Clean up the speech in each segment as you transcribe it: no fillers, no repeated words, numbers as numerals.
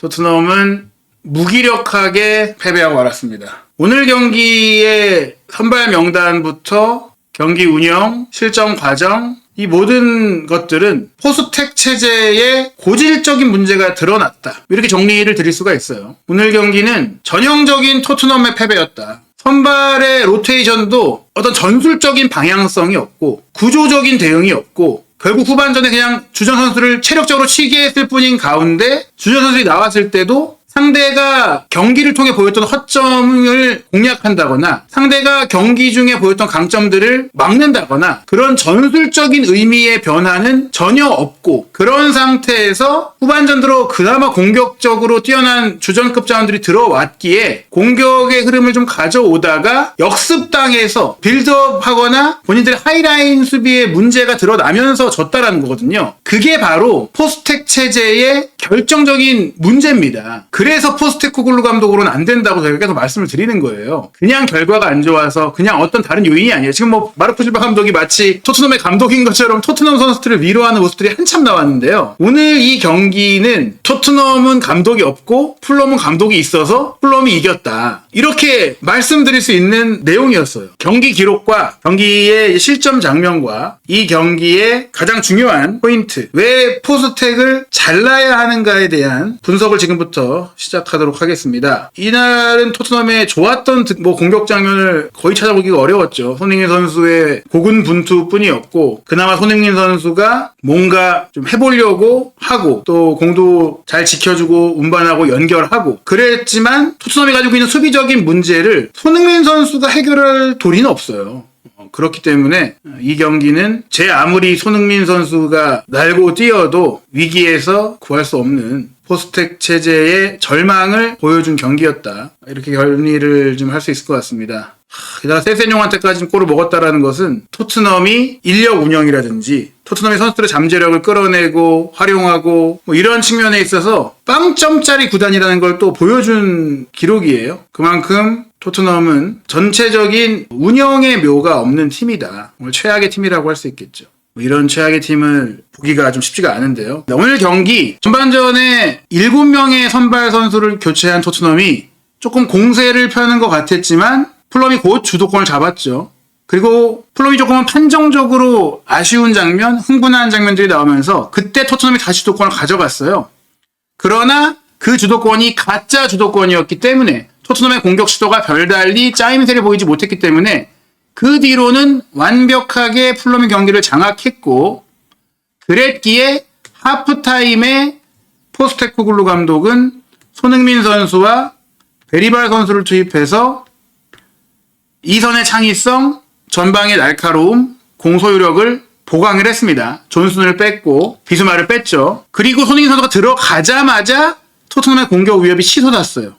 토트넘은 무기력하게 패배하고 말았습니다. 오늘 경기의 선발 명단부터 경기 운영, 실점 과정, 이 모든 것들은 포스텍 체제의 고질적인 문제가 드러났다. 이렇게 정리를 드릴 수가 있어요. 오늘 경기는 전형적인 토트넘의 패배였다. 선발의 로테이션도 어떤 전술적인 방향성이 없고 구조적인 대응이 없고 결국 후반전에 그냥 주전 선수를 체력적으로 치게 했을 뿐인 가운데 주전 선수들이 나왔을 때도 상대가 경기를 통해 보였던 허점을 공략한다거나 상대가 경기 중에 보였던 강점들을 막는다거나 그런 전술적인 의미의 변화는 전혀 없고 그런 상태에서 후반전 들어 그나마 공격적으로 뛰어난 주전급 자원들이 들어왔기에 공격의 흐름을 좀 가져오다가 역습당해서 빌드업하거나 본인들의 하이라인 수비에 문제가 드러나면서 졌다라는 거거든요. 그게 바로 포스텍 체제의 결정적인 문제입니다. 그래서 포스테코글루 감독으로는 안 된다고 저희가 계속 말씀을 드리는 거예요. 그냥 결과가 안 좋아서 그냥 어떤 다른 요인이 아니에요. 지금 뭐 마르코 실바 감독이 마치 토트넘의 감독인 것처럼 토트넘 선수들을 위로하는 모습들이 한참 나왔는데요. 오늘 이 경기는 토트넘은 감독이 없고 풀럼은 감독이 있어서 풀럼이 이겼다. 이렇게 말씀드릴 수 있는 내용이었어요. 경기 기록과 경기의 실점 장면과 이 경기의 가장 중요한 포인트, 왜 포스텍을 잘라야 하는가에 대한 분석을 지금부터 시작하도록 하겠습니다. 이날은 토트넘의 좋았던 공격 장면을 거의 찾아보기가 어려웠죠. 손흥민 선수의 고군분투뿐이었고 그나마 손흥민 선수가 뭔가 좀 해보려고 하고 또 공도 잘 지켜주고 운반하고 연결하고 그랬지만 토트넘이 가지고 있는 수비적인 문제를 손흥민 선수가 해결할 도리는 없어요. 그렇기 때문에 이 경기는 제 아무리 손흥민 선수가 날고 뛰어도 위기에서 구할 수 없는 포스텍 체제의 절망을 보여준 경기였다. 이렇게 정리를 좀 할 수 있을 것 같습니다. 게다가 세세뇽한테까지 골을 먹었다라는 것은 토트넘이 인력 운영이라든지 토트넘의 선수들의 잠재력을 끌어내고 활용하고 뭐 이런 측면에 있어서 빵점짜리 구단이라는 걸 또 보여준 기록이에요. 그만큼 토트넘은 전체적인 운영의 묘가 없는 팀이다. 오늘 최악의 팀이라고 할 수 있겠죠. 이런 최악의 팀을 보기가 좀 쉽지가 않은데요. 오늘 경기 전반전에 7명의 선발 선수를 교체한 토트넘이 조금 공세를 펴는 것 같았지만 풀럼이 곧 주도권을 잡았죠. 그리고 풀럼이 조금은 판정적으로 아쉬운 장면, 흥분한 장면들이 나오면서 그때 토트넘이 다시 주도권을 가져갔어요. 그러나 그 주도권이 가짜 주도권이었기 때문에 토트넘의 공격 시도가 별달리 짜임새를 보이지 못했기 때문에 그 뒤로는 완벽하게 풀럼의 경기를 장악했고 그랬기에 하프타임에 포스테코글루 감독은 손흥민 선수와 베리발 선수를 투입해서 이선의 창의성, 전방의 날카로움, 공소유력을 보강을 했습니다. 존슨을 뺐고 비스마를 뺐죠. 그리고 손흥민 선수가 들어가자마자 토트넘의 공격 위협이 치솟았어요.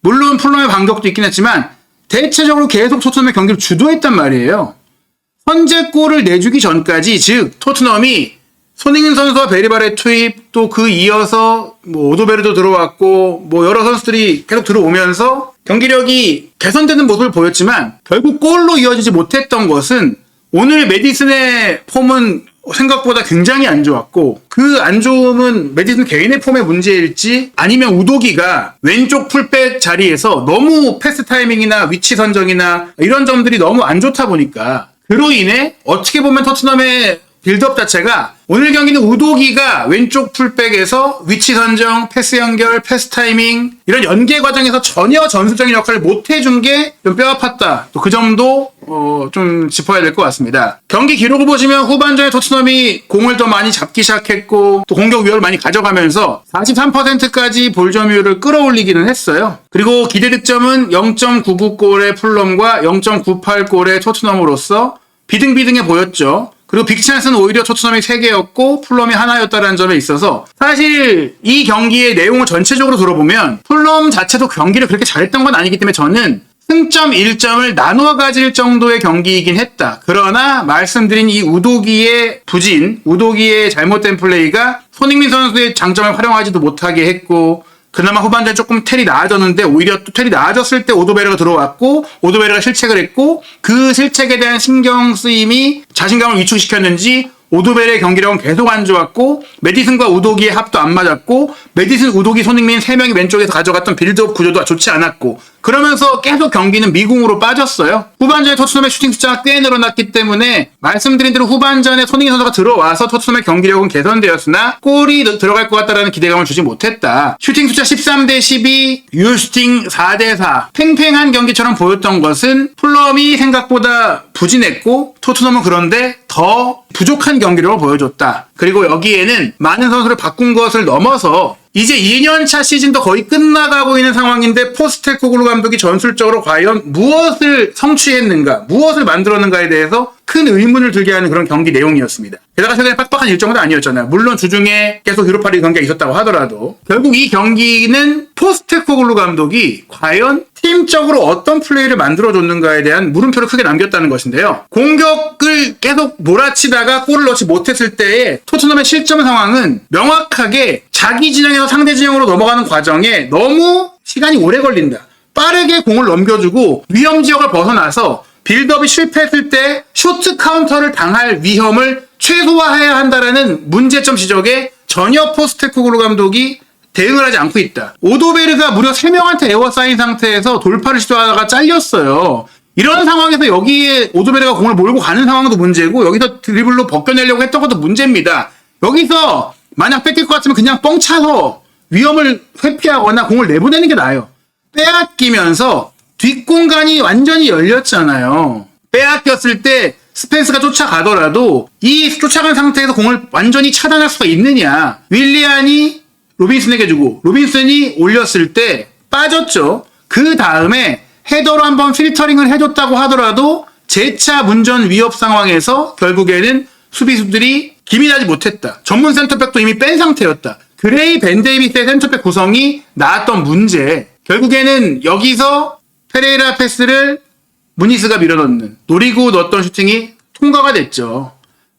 물론 풀럼의 반격도 있긴 했지만 대체적으로 계속 토트넘의 경기를 주도했단 말이에요. 선제골을 내주기 전까지 즉 토트넘이 손흥민 선수와 베리발의 투입 또 그 이어서 오도베르도 들어왔고 여러 선수들이 계속 들어오면서 경기력이 개선되는 모습을 보였지만 결국 골로 이어지지 못했던 것은 오늘 메디슨의 폼은 생각보다 굉장히 안 좋았고 그 안 좋음은 메디슨 개인의 폼의 문제일지 아니면 우도기가 왼쪽 풀백 자리에서 너무 패스 타이밍이나 위치 선정이나 이런 점들이 너무 안 좋다 보니까 그로 인해 어떻게 보면 토트넘의 빌드업 자체가 오늘 경기는 우도기가 왼쪽 풀백에서 위치 선정, 패스 연결, 패스 타이밍 이런 연계 과정에서 전혀 전술적인 역할을 못 해준 게 좀 뼈아팠다. 또 그 점도 좀 짚어야 될 것 같습니다. 경기 기록을 보시면 후반전에 토트넘이 공을 더 많이 잡기 시작했고 또 공격 위협을 많이 가져가면서 43%까지 볼 점유율을 끌어올리기는 했어요. 그리고 기대 득점은 0.99골의 풀럼과 0.98골의 토트넘으로서 비등비등해 보였죠. 그리고 빅찬스는 오히려 토트넘이 3개였고 풀럼이 하나였다는 점에 있어서 사실 이 경기의 내용을 전체적으로 들어보면 풀럼 자체도 경기를 그렇게 잘했던 건 아니기 때문에 저는 승점 1점을 나눠 가질 정도의 경기이긴 했다. 그러나 말씀드린 이 우도기의 부진, 우도기의 잘못된 플레이가 손흥민 선수의 장점을 활용하지도 못하게 했고 그나마 후반전에 조금 텔이 나아졌는데 오히려 또 텔이 나아졌을 때 오도베르가 들어왔고 오도베르가 실책을 했고 그 실책에 대한 신경 쓰임이 자신감을 위축시켰는지 오도벨의 경기력은 계속 안 좋았고 메디슨과 우도기의 합도 안 맞았고 메디슨, 우도기, 손흥민 3명이 왼쪽에서 가져갔던 빌드업 구조도 좋지 않았고 그러면서 계속 경기는 미궁으로 빠졌어요. 후반전에 토트넘의 슈팅 숫자가 꽤 늘어났기 때문에 말씀드린 대로 후반전에 손흥민 선수가 들어와서 토트넘의 경기력은 개선되었으나 골이 들어갈 것 같다라는 기대감을 주지 못했다. 슈팅 숫자 13대 12, 유효슈팅 4대 4. 팽팽한 경기처럼 보였던 것은 풀럼이 생각보다 부진했고 토트넘은 그런데 더 부족한 경기력을 보여줬다. 그리고 여기에는 많은 선수를 바꾼 것을 넘어서 이제 2년차 시즌도 거의 끝나가고 있는 상황인데 포스테코글루 감독이 전술적으로 과연 무엇을 성취했는가, 무엇을 만들었는가에 대해서 큰 의문을 들게 하는 그런 경기 내용이었습니다. 게다가 최근에 빡빡한 일정도 아니었잖아요. 물론 주중에 계속 유로파리그 경기가 있었다고 하더라도 결국 이 경기는 포스테코글루 감독이 과연 팀적으로 어떤 플레이를 만들어줬는가에 대한 물음표를 크게 남겼다는 것인데요. 공격을 계속 몰아치다가 골을 넣지 못했을 때의 토트넘의 실점 상황은 명확하게 자기 진영에서 상대 진영으로 넘어가는 과정에 너무 시간이 오래 걸린다. 빠르게 공을 넘겨주고 위험 지역을 벗어나서 빌드업이 실패했을 때 쇼트 카운터를 당할 위험을 최소화해야 한다라는 문제점 지적에 전혀 포스테코글루 감독이 대응을 하지 않고 있다. 오도베르가 무려 3명한테 에워싸인 상태에서 돌파를 시도하다가 잘렸어요. 이런 상황에서 여기에 오도베르가 공을 몰고 가는 상황도 문제고 여기서 드리블로 벗겨내려고 했던 것도 문제입니다. 여기서 만약 뺏길 것 같으면 그냥 뻥 차서 위험을 회피하거나 공을 내보내는 게 나아요. 빼앗기면서 뒷공간이 완전히 열렸잖아요. 빼앗겼을 때 스펜스가 쫓아가더라도 이 쫓아간 상태에서 공을 완전히 차단할 수가 있느냐. 윌리안이 로빈슨에게 주고 로빈슨이 올렸을 때 빠졌죠. 그 다음에 헤더로 한번 필터링을 해줬다고 하더라도 재차 문전 위협 상황에서 결국에는 수비수들이 기민하지 못했다. 전문 센터백도 이미 뺀 상태였다. 그레이 벤 데이비스의 센터백 구성이 나왔던 문제. 결국에는 여기서 페레이라 패스를 무니스가 밀어넣는, 노리고 넣었던 슈팅이 통과가 됐죠.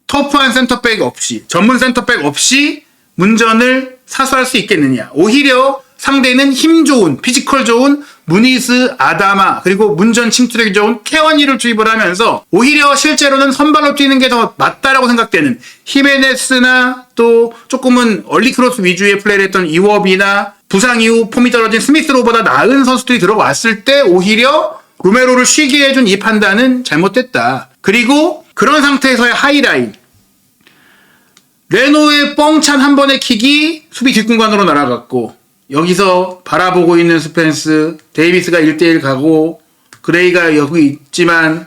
터프한 센터백 없이, 전문 센터백 없이 문전을 사수할 수 있겠느냐. 오히려 상대는 힘 좋은, 피지컬 좋은 무니스, 아다마, 그리고 문전 침투력이 좋은 케원이를 투입을 하면서 오히려 실제로는 선발로 뛰는 게 더 맞다라고 생각되는 히메네스나 또 조금은 얼리크로스 위주의 플레이를 했던 이워비나 부상 이후 폼이 떨어진 스미스로보다 나은 선수들이 들어왔을 때 오히려 로메로를 쉬게 해준 이 판단은 잘못됐다. 그리고 그런 상태에서의 하이라인. 레노의 뻥찬 한 번의 킥이 수비 뒷공간으로 날아갔고 여기서 바라보고 있는 스펜스, 데이비스가 1대1 가고 그레이가 여기 있지만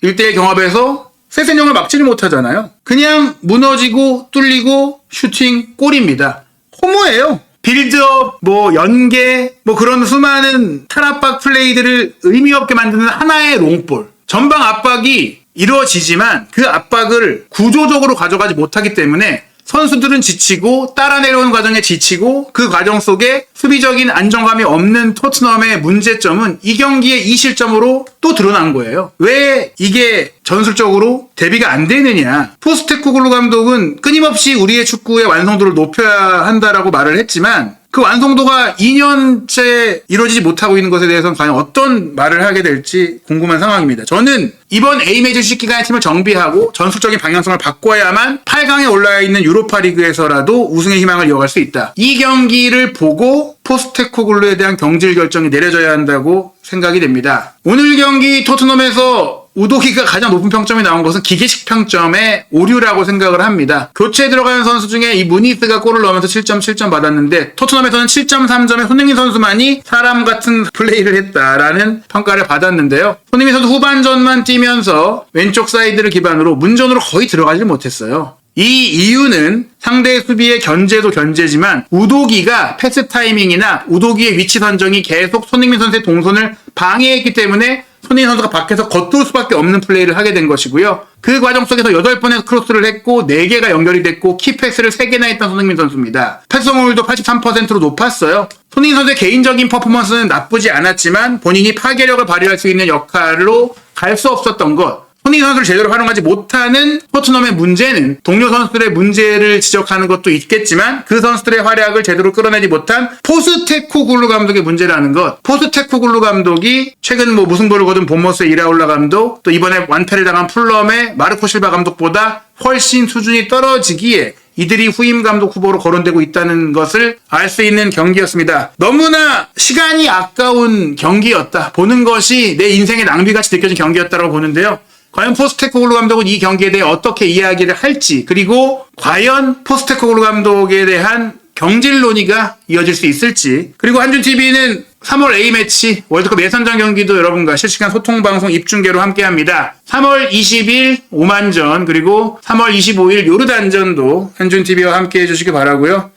1대1 경합에서 세센형을 막지를 못하잖아요. 그냥 무너지고 뚫리고 슈팅 골입니다. 허무해요. 빌드업, 연계, 그런 수많은 탈압박 플레이들을 의미 없게 만드는 하나의 롱볼. 전방 압박이 이루어지지만 그 압박을 구조적으로 가져가지 못하기 때문에 선수들은 지치고 따라 내려오는 과정에 지치고 그 과정 속에 수비적인 안정감이 없는 토트넘의 문제점은 이 경기의 이 실점으로 또 드러난 거예요. 왜 이게 전술적으로 대비가 안 되느냐. 포스테코글루 감독은 끊임없이 우리의 축구의 완성도를 높여야 한다라고 말을 했지만 그 완성도가 2년째 이루어지지 못하고 있는 것에 대해서는 과연 어떤 말을 하게 될지 궁금한 상황입니다. 저는 이번 A매치 시기간의 팀을 정비하고 전술적인 방향성을 바꿔야만 8강에 올라와 있는 유로파 리그에서라도 우승의 희망을 이어갈 수 있다. 이 경기를 보고 포스테코글루에 대한 경질 결정이 내려져야 한다고 생각이 됩니다. 오늘 경기 토트넘에서 우도기가 가장 높은 평점이 나온 것은 기계식 평점의 오류라고 생각을 합니다. 교체에 들어가는 선수 중에 이 무니스가 골을 넣으면서 7점 받았는데 토트넘에서는 7.3점의 손흥민 선수만이 사람 같은 플레이를 했다라는 평가를 받았는데요. 손흥민 선수 후반전만 뛰면서 왼쪽 사이드를 기반으로 문전으로 거의 들어가지 못했어요. 이 이유는 상대 수비의 견제도 견제지만 우도기가 패스 타이밍이나 우도기의 위치 선정이 계속 손흥민 선수의 동선을 방해했기 때문에 손흥민 선수가 밖에서 겉돌 수밖에 없는 플레이를 하게 된 것이고요. 그 과정 속에서 8번의 크로스를 했고 4개가 연결이 됐고 키패스를 3개나 했던 손흥민 선수입니다. 패스 성공률도 83%로 높았어요. 손흥민 선수의 개인적인 퍼포먼스는 나쁘지 않았지만 본인이 파괴력을 발휘할 수 있는 역할로 갈 수 없었던 것. 손흥민 선수를 제대로 활용하지 못하는 토트넘의 문제는 동료 선수들의 문제를 지적하는 것도 있겠지만 그 선수들의 활약을 제대로 끌어내지 못한 포스테코글루 감독의 문제라는 것. 포스테코글루 감독이 최근 무승부를 거둔 본머스의 이라올라 감독, 또 이번에 완패를 당한 풀럼의 마르코 실바 감독보다 훨씬 수준이 떨어지기에 이들이 후임 감독 후보로 거론되고 있다는 것을 알 수 있는 경기였습니다. 너무나 시간이 아까운 경기였다. 보는 것이 내 인생의 낭비같이 느껴진 경기였다고 보는데요. 과연 포스테코글루 감독은 이 경기에 대해 어떻게 이야기를 할지, 그리고 과연 포스테코글루 감독에 대한 경질 논의가 이어질 수 있을지, 그리고 한준TV는 3월 A매치 월드컵 예선전 경기도 여러분과 실시간 소통방송 입중계로 함께합니다. 3월 20일 오만전, 그리고 3월 25일 요르단전도 한준TV와 함께해 주시기 바라고요.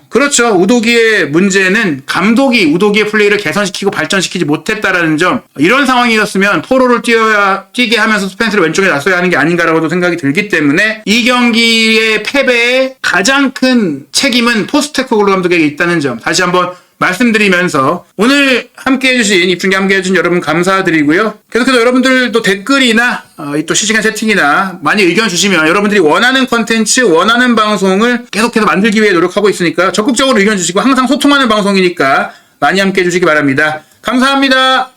그렇죠. 우도기의 문제는 감독이 우도기의 플레이를 개선시키고 발전시키지 못했다라는 점. 이런 상황이었으면 포로를 뛰게 하면서 스펜스를 왼쪽에 놨어야 하는 게 아닌가라고도 생각이 들기 때문에 이 경기의 패배에 가장 큰 책임은 포스테코글루 감독에게 있다는 점 다시 한번 말씀드리면서 오늘 함께해주신 입중계 함께해주신 여러분 감사드리고요. 계속해서 여러분들도 댓글이나 또 실시간 채팅이나 많이 의견 주시면 여러분들이 원하는 컨텐츠, 원하는 방송을 계속해서 만들기 위해 노력하고 있으니까 적극적으로 의견 주시고 항상 소통하는 방송이니까 많이 함께해 주시기 바랍니다. 감사합니다.